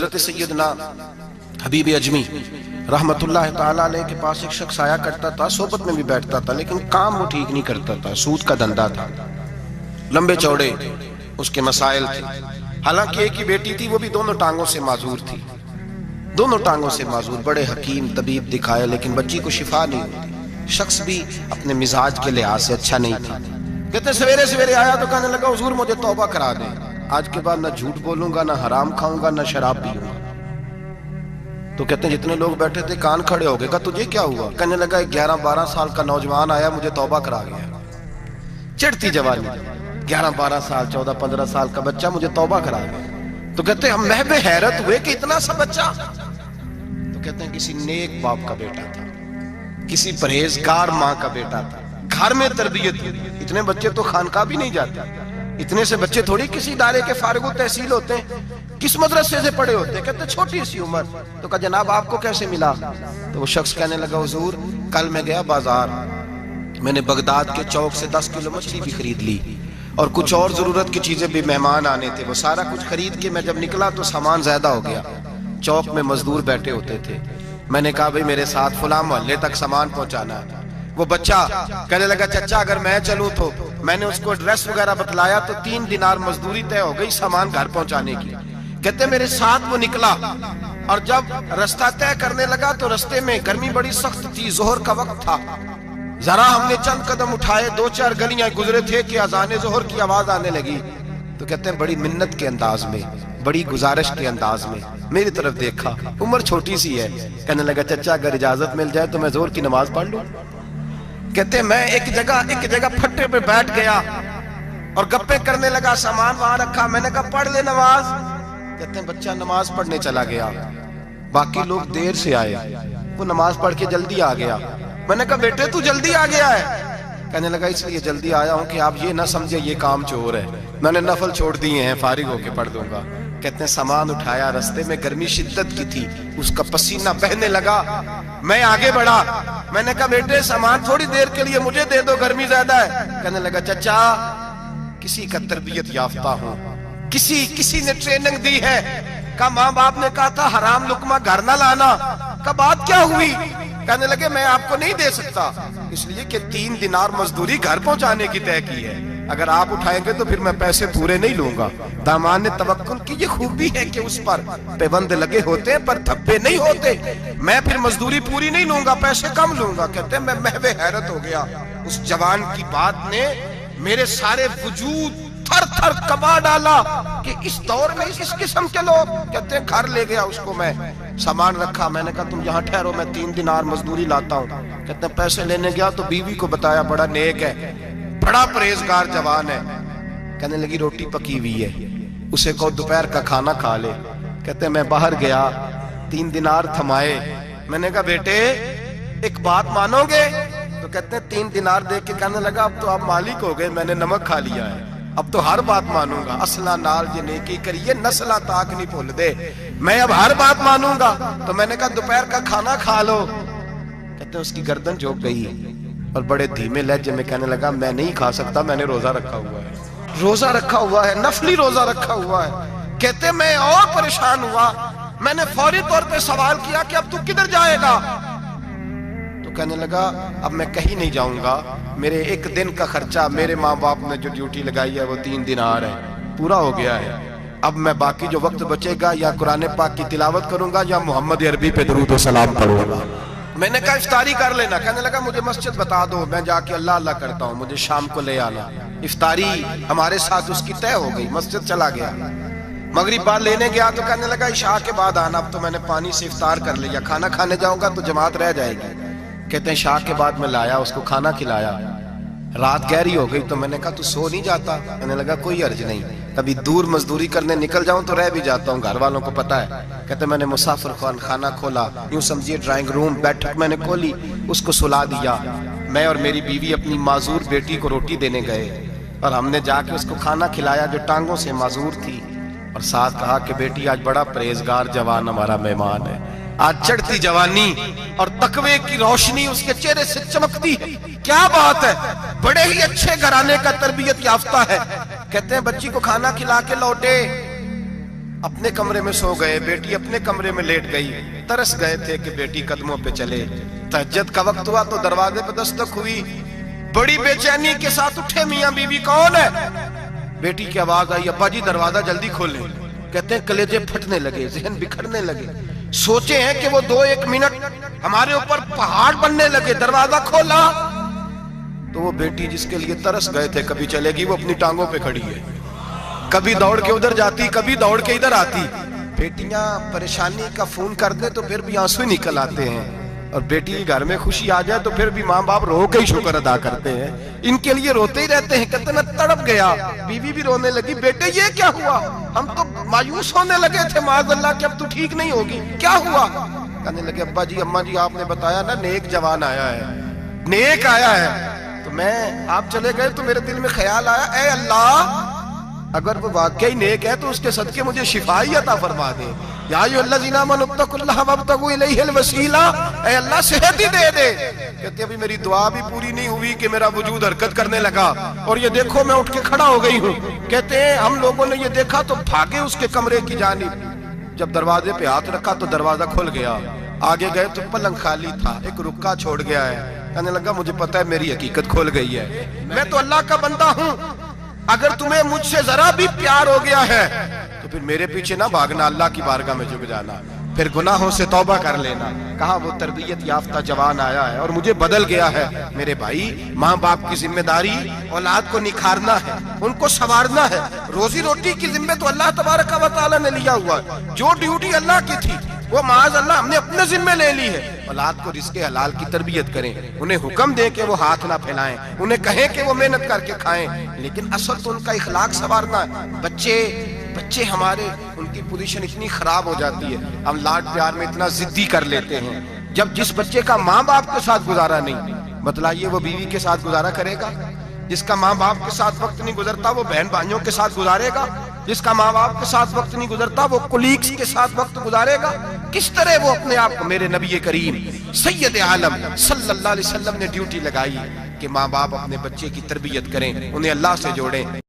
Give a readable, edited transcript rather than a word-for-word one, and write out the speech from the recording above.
حضرت سیدنا حبیب اجمی رحمت اللہ تعالیٰ علیہ کے پاس ایک شخص آیا کرتا تھا، صحبت میں بھی بیٹھتا تھا، لیکن کام وہ ٹھیک نہیں کرتا تھا، سود کا دھندا تھا، لمبے چوڑے اس کے مسائل تھے۔ حالانکہ ایک ہی بیٹی تھی، وہ بھی دونوں ٹانگوں سے معذور تھی، دونوں ٹانگوں سے معذور، بڑے حکیم طبیب دکھائے لیکن بچی کو شفا نہیں ہوتی۔ شخص بھی اپنے مزاج کے لحاظ سے اچھا نہیں تھا۔ کہتے سویرے سویرے آیا تو کہنے لگا حضور مجھے توبہ کرا دیں، آج کے بعد نہ جھوٹ بولوں گا، نہ حرام کھاؤں گا، نہ شراب پیوں گا۔ تو کہتے ہیں جتنے لوگ بیٹھے تھے کان کھڑے ہو گئے، کہا تجھے کیا ہوا؟ کہنے لگا 11-12 سال کا نوجوان آیا مجھے توبہ کرا گیا، چڑھتی جوانی، 11-12 سال 14-15 سال کا بچہ مجھے توبہ کرا گیا۔ تو کہتے ہیں ہم محو حیرت ہوئے کہ اتنا سا بچہ؟ تو کہتے ہیں کسی نیک باپ کا بیٹا تھا، کسی پرہیزگار ماں کا بیٹا تھا، گھر میں تربیت ہوئی۔ اتنے بچے تو خانقاہ بھی نہیں جاتے، اتنے سے بچے تھوڑی کسی ادارے کے فارغ التحصیل ہوتے ہیں، کس مدرسے سے پڑھے ہوتے ہیں؟ کہتے چھوٹی سی عمر۔ تو کہا جناب آپ کو کیسے ملا؟ تو وہ شخص کہنے لگا حضور کل میں گیا بازار، میں نے بغداد کے چوک سے 10 کلو مچھلی بھی خرید لی اور کچھ اور ضرورت کی چیزیں بھی، مہمان آنے تھے، وہ سارا کچھ خرید کے میں جب نکلا تو سامان زیادہ ہو گیا۔ چوک میں مزدور بیٹھے ہوتے تھے، میں نے کہا بھئی میرے ساتھ فلاں محلے تک سامان پہنچانا ہے۔ وہ بچہ کہنے لگا چچا اگر میں چلوں تو، میں نے اس کو ایڈریس وغیرہ بتلایا تو 3 دینار مزدوری طے ہو گئی سامان گھر پہنچانے کی۔ کہتے میرے ساتھ وہ نکلا اور جب رستہ طے کرنے لگا تو رستے میں گرمی بڑی سخت تھی، ظہر کا وقت تھا، ذرا ہم نے چند قدم اٹھائے، 2-4 گلیاں گزرے تھے کہ اذان ظہر کی آواز آنے لگی۔ تو کہتے ہیں بڑی منت کے انداز میں، بڑی گزارش کے انداز میں میری طرف دیکھا، عمر چھوٹی سی ہے، کہنے لگا چچا اگر اجازت مل جائے تو میں ظہر کی نماز پڑھ لوں۔ کہتے ہیں میں ایک جگہ پھٹے پہ بیٹھ گیا اور گپے کرنے لگا، سامان وہاں رکھا، میں نے کہا پڑھ لے نماز۔ کہتے ہیں بچہ نماز پڑھنے چلا گیا، باقی لوگ دیر سے آئے، وہ نماز پڑھ کے جلدی آ گیا۔ میں نے کہا بیٹے تو جلدی آ گیا ہے؟ کہنے لگا اس لیے جلدی آیا ہوں کہ آپ یہ نہ سمجھے یہ کام چور ہے، میں نے نفل چھوڑ دیے ہیں، فارغ ہو کے پڑھ دوں گا۔ کہتے ہیں سامان اٹھایا، رستے میں گرمی شدت کی تھی، اس کا پسینہ بہنے لگا، میں آگے بڑھا، میں نے کہا بیٹے سامان تھوڑی دیر کے لیے مجھے دے دو، گرمی زیادہ ہے۔ کہنے لگا چچا کسی کا تربیت یافتہ ہوں، کسی نے ٹریننگ دی ہے، کہا ماں باپ نے کہا تھا حرام لقمہ گھر نہ لانا، کہا بات کیا ہوئی؟ کہنے لگے میں آپ کو نہیں دے سکتا، اس لیے کہ 3 دینار مزدوری گھر پہنچانے کی طے کی ہے، اگر آپ اٹھائیں گے تو پھر میں پیسے پورے نہیں لوں گا۔ دامان نے توکل کی، یہ خوبی ہے کہ اس پر پیبند لگے ہوتے ہیں پر دھبے نہیں ہوتے، میں پھر مزدوری پوری نہیں لوں گا، پیسے کم لوں گا۔ کہتے ہیں میں محو حیرت ہو گیا، اس جوان کی بات نے میرے سارے وجود تھر تھر کبا ڈالا کہ اس دور میں اس قسم کے لوگ۔ کہتے ہیں گھر لے گیا اس کو، میں سامان رکھا، میں نے کہا تم یہاں ٹھہرو میں 3 دینار مزدوری لاتا ہوں۔ کہتے ہیں پیسے لینے گیا تو بیوی کو بتایا بڑا نیک ہے، بڑا پرہیزگار جوان ہے، کہنے لگی روٹی پکی ہوئی ہے، اسے کہو دوپہر کا کھانا کھا لے۔ کہتے ہیں میں باہر گیا، 3 دینار تھمائے، میں نے کہا بیٹے ایک بات مانو گے؟ تو کہتے ہیں 3 دینار دے کے کہنے لگا اب تو آپ مالک ہو گئے، میں نے نمک کھا لیا ہے، اب تو ہر بات مانوں گا، اصلہ نال یہ نیکی کریے نسلہ تاک نہیں بھول دے، میں اب ہر بات مانوں گا۔ تو میں نے کہا دوپہر کا کھانا کھا لو۔ کہتے ہیں اس کی گردن جھک گئی اور بڑے دھیمے لہجے میں کہنے لگا میں نہیں کھا سکتا، میں نے روزہ رکھا ہوا ہے، روزہ رکھا ہوا ہے، نفلی روزہ رکھا ہوا ہے۔ کہتے ہیں میں اور پریشان ہوا، میں نے فوری طور پہ سوال کیا کہ اب تو کدھر جائے گا؟ تو کہنے لگا اب میں کہیں نہیں جاؤں گا، میرے 1 دن کا خرچہ میرے ماں باپ نے جو ڈیوٹی لگائی ہے وہ 3 دینار ہے، پورا ہو گیا ہے، اب میں باقی جو وقت بچے گا یا قرآن پاک کی تلاوت کروں گا یا محمد عربی پہ درود و سلام پڑھوں گا۔ میں نے کہا افطاری کر لینا، کہنے لگا مجھے مسجد بتا دو، میں جا کے اللہ اللہ کرتا ہوں، مجھے شام کو لے آنا۔ افطاری ہمارے ساتھ اس کی طے ہو گئی، مسجد چلا گیا، مغرب بعد لینے گیا تو کہنے لگا عشاء کے بعد آنا، اب تو میں نے پانی سے افطار کر لیا، کھانا کھانے جاؤں گا تو جماعت رہ جائے گی۔ کہتے ہیں عشاء کے بعد میں لایا، اس کو کھانا کھلایا، رات گہری ہو گئی تو میں نے کہا تو سو نہیں جاتا؟ کہنے لگا کوئی عرض نہیں، کبھی دور مزدوری کرنے نکل جاؤں تو رہ بھی جاتا ہوں، گھر والوں کو پتہ ہے۔ کہتے میں نے مسافر خانہ کھولا، یوں سمجھیے ڈرائنگ روم بیٹھک میں نے کھولی، اس کو سلا دیا، میں اور میری بیوی اپنی معذور بیٹی کو روٹی دینے گئے اور ہم نے جا کے اس کو کھانا کھلایا جو ٹانگوں سے معذور تھی، اور ساتھ کہا کہ بیٹی آج بڑا پرہیزگار جوان ہمارا مہمان ہے، آج چڑھتی جوانی اور تقوی کی روشنی اس کے چہرے سے چمکتی ہے، کیا بات ہے، بڑے ہی اچھے گھرانے کا تربیت یافتہ ہے۔ کہتے ہیں بچی کو کھانا کھلا کے لوٹے، اپنے کمرے میں سو گئے، بیٹی اپنے کمرے میں لیٹ گئی، ترس گئے تھے کہ بیٹی قدموں پہ چلے۔ تہجد کا وقت ہوا تو دروازے پہ دستک ہوئی، بڑی بے چینی کے ساتھ اٹھے میاں بیوی، کون ہے؟ بیٹی کی آواز آئی، ابا جی دروازہ جلدی کھولیں۔ کہتے ہیں کلیجے پھٹنے لگے، ذہن بکھرنے لگے، سوچے ہیں کہ وہ 2-1 منٹ ہمارے اوپر پہاڑ بننے لگے۔ دروازہ کھولا تو وہ بیٹی جس کے لیے ترس گئے تھے کبھی چلے گی، وہ اپنی ٹانگوں پہ کھڑی ہے، کبھی دوڑ کے ادھر جاتی، کبھی دوڑ کے ادھر آتی۔ بیٹیاں پریشانی کا فون کر دیں تو پھر بھی آنسو نکل آتے ہیں، اور بیٹی کے گھر میں خوشی آ جائے تو پھر بھی ماں باپ رو کے ہی شکر ادا کرتے ہیں۔ ان کے لیے روتے ہی رہتے ہیں، کہتے میں تڑپ گیا۔ بیوی بھی رونے لگی، بیٹے یہ کیا ہوا؟ ہم تو مایوس ہونے لگے تھے معاذ اللہ کہ اب تو ٹھیک نہیں ہوگی، کیا ہوا؟ کہنے لگے ابا جی اماں جی آپ نے بتایا نا نیک جوان آیا ہے، نیک آیا ہے، تو میں آپ چلے گئے تو میرے دل میں خیال آیا اے اللہ اگر وہ واقعی نیک ہے تو اس کے صدقے مجھے شفائی عطا فرما دے۔ یا ایھا الذین آمنوا اتقوا اللہ وابتغوا الیہ الوسیلہ، اے اللہ صحت ہی دے دے۔ کہتے ابھی میری دعا بھی پوری نہیں ہوئی کہ میرا وجود حرکت کرنے لگا، اور یہ دیکھو میں اٹھ کے کھڑا ہو گئی ہوں۔ کہتے ہیں ہم لوگوں نے یہ دیکھا تو بھاگے اس کے کمرے کی جانب، جب دروازے پہ ہاتھ رکھا تو دروازہ کھل گیا، آگے گئے تو پلنگ خالی تھا، ایک رکا چھوڑ گیا ہے۔ کہنے لگا مجھے پتہ ہے میری حقیقت کھول گئی ہے، میں تو اللہ کا بندہ ہوں، اگر تمہیں مجھ سے ذرا بھی پیار ہو گیا ہے تو پھر میرے پیچھے نہ بھاگنا، اللہ کی بارگاہ میں جھک جانا، پھر گناہوں سے توبہ کر لینا۔ کہا وہ تربیت یافتہ جوان آیا ہے اور مجھے بدل گیا ہے۔ میرے بھائی ماں باپ کی ذمہ داری اولاد کو نکھارنا ہے، ان کو سنوارنا ہے۔ روزی روٹی کی ذمہ تو اللہ تبارک و تعالیٰ نے لیا ہوا ہے، جو ڈیوٹی اللہ کی تھی وہ معاذ اللہ ہم نے اپنے ذمہ لے لی ہے۔ اولاد کو رزق حلال کی تربیت کریں، انہیں حکم دیں کہ وہ ہاتھ نہ پھیلائیں، انہیں کہیں کہ وہ محنت کر کے کھائیں، لیکن اصل تو ان کا اخلاق سنوارنا ہے۔ بچے ہمارے ان کی پوزیشن اتنی خراب ہو جاتی ہے، ہم لاڈ پیار میں اتنا ضدی کر لیتے ہیں، جب جس بچے کا ماں باپ کے ساتھ گزارا نہیں، بتلائیے وہ بیوی کے ساتھ گزارا کرے گا؟ جس کا ماں باپ کے ساتھ وقت نہیں گزرتا وہ بہن بھائیوں کے ساتھ گزارے گا؟ جس کا ماں باپ کے ساتھ وقت نہیں گزرتا وہ کولیگز کے ساتھ وقت گزارے گا؟ کس طرح وہ اپنے آپ کو، میرے نبی کریم سید عالم صلی اللہ علیہ وسلم نے ڈیوٹی لگائی کہ ماں باپ اپنے بچے کی تربیت کریں، انہیں اللہ سے جوڑیں۔